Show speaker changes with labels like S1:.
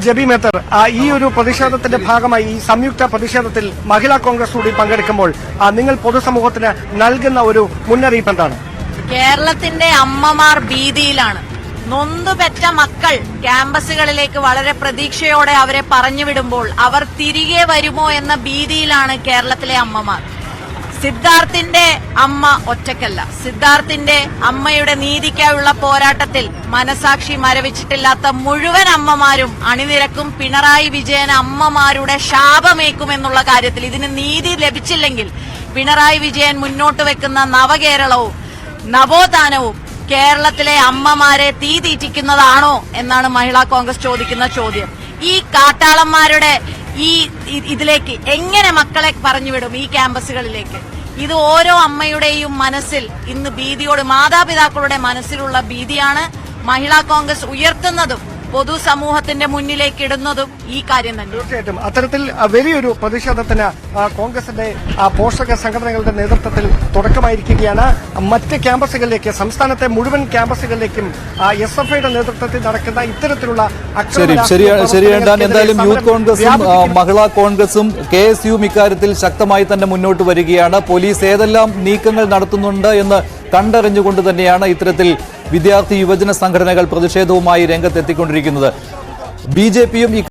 S1: ജബി മേത്തർ, ഈ ഒരു പ്രതിഷേധത്തിന്റെ ഭാഗമായി ഈ സംയുക്ത പ്രതിഷേധത്തിൽ മഹിളാ കോൺഗ്രസ് കൂടി പങ്കെടുക്കുമ്പോൾ നിങ്ങൾ പൊതുസമൂഹത്തിന് നൽകുന്ന ഒരു മുന്നറിയിപ്പ് എന്താണ്?
S2: കേരളത്തിന്റെ അമ്മമാർ ഭീതിയിലാണ്. നൊന്തുപെറ്റ മക്കൾ ക്യാമ്പസുകളിലേക്ക് വളരെ പ്രതീക്ഷയോടെ അവരെ പറഞ്ഞുവിടുമ്പോൾ അവർ തിരികെ വരുമോ എന്ന ഭീതിയിലാണ് കേരളത്തിലെ അമ്മമാർ. സിദ്ധാർത്ഥിന്റെ അമ്മ ഒറ്റയ്ക്കല്ല. സിദ്ധാർത്ഥിന്റെ അമ്മയുടെ നീതിക്കായുള്ള പോരാട്ടത്തിൽ മനസാക്ഷി മരവിച്ചിട്ടില്ലാത്ത മുഴുവൻ അമ്മമാരും അണിനിരക്കും. പിണറായി വിജയൻ അമ്മമാരുടെ ശാപമേക്കുമെന്നുള്ള കാര്യത്തിൽ ഇതിന് നീതി ലഭിച്ചില്ലെങ്കിൽ പിണറായി വിജയൻ മുന്നോട്ട് വെക്കുന്ന നവകേരളവും നവോത്ഥാനവും കേരളത്തിലെ അമ്മമാരെ തീ തീറ്റിക്കുന്നതാണോ എന്നാണ് മഹിളാ കോൺഗ്രസ് ചോദിക്കുന്ന ചോദ്യം. ഈ കാട്ടാളന്മാരുടെ ഇതിലേക്ക് എങ്ങനെ മക്കളെ പറഞ്ഞുവിടും ഈ ക്യാമ്പസുകളിലേക്ക്? ഇത് ഓരോ അമ്മയുടെയും മനസ്സിൽ ഇന്ന് ഭീതിയോട്, മാതാപിതാക്കളുടെ മനസ്സിലുള്ള ഭീതിയാണ് മഹിളാ കോൺഗ്രസ് ഉയർത്തുന്നതും പൊതുസമൂഹത്തിന്റെ മുന്നിലേക്ക് ഇടുന്നതും ഈ കാര്യം തന്നെ.
S1: തീർച്ചയായിട്ടും അത്തരത്തിൽ വലിയൊരു പ്രതിഷേധത്തിന് കോൺഗ്രസിന്റെ പോഷക സംഘടനകളുടെ നേതൃത്വത്തിൽ തുടക്കമായിരിക്കുകയാണ്. മറ്റ് ക്യാമ്പസുകളിലേക്ക്, സംസ്ഥാനത്തെ മുഴുവൻ ക്യാമ്പസുകളിലേക്കും SFIയുടെ നേതൃത്വത്തിൽ നടക്കുന്ന ഇത്തരത്തിലുള്ള
S3: ശരിയാണ്. എന്തായാലും യൂത്ത് കോൺഗ്രസും മഹിളാ കോൺഗ്രസും KSUവും ഇക്കാര്യത്തിൽ ശക്തമായി തന്നെ മുന്നോട്ട് വരികയാണ്. പോലീസ് ഏതെല്ലാം നീക്കങ്ങൾ നടത്തുന്നുണ്ട് എന്ന് കണ്ടറിഞ്ഞുകൊണ്ട് തന്നെയാണ് ഇത്തരത്തിൽ വിദ്യാർത്ഥി യുവജന സംഘടനകൾ പ്രതിഷേധവുമായി രംഗത്തെത്തിക്കൊണ്ടിരിക്കുന്നത്. BJPയും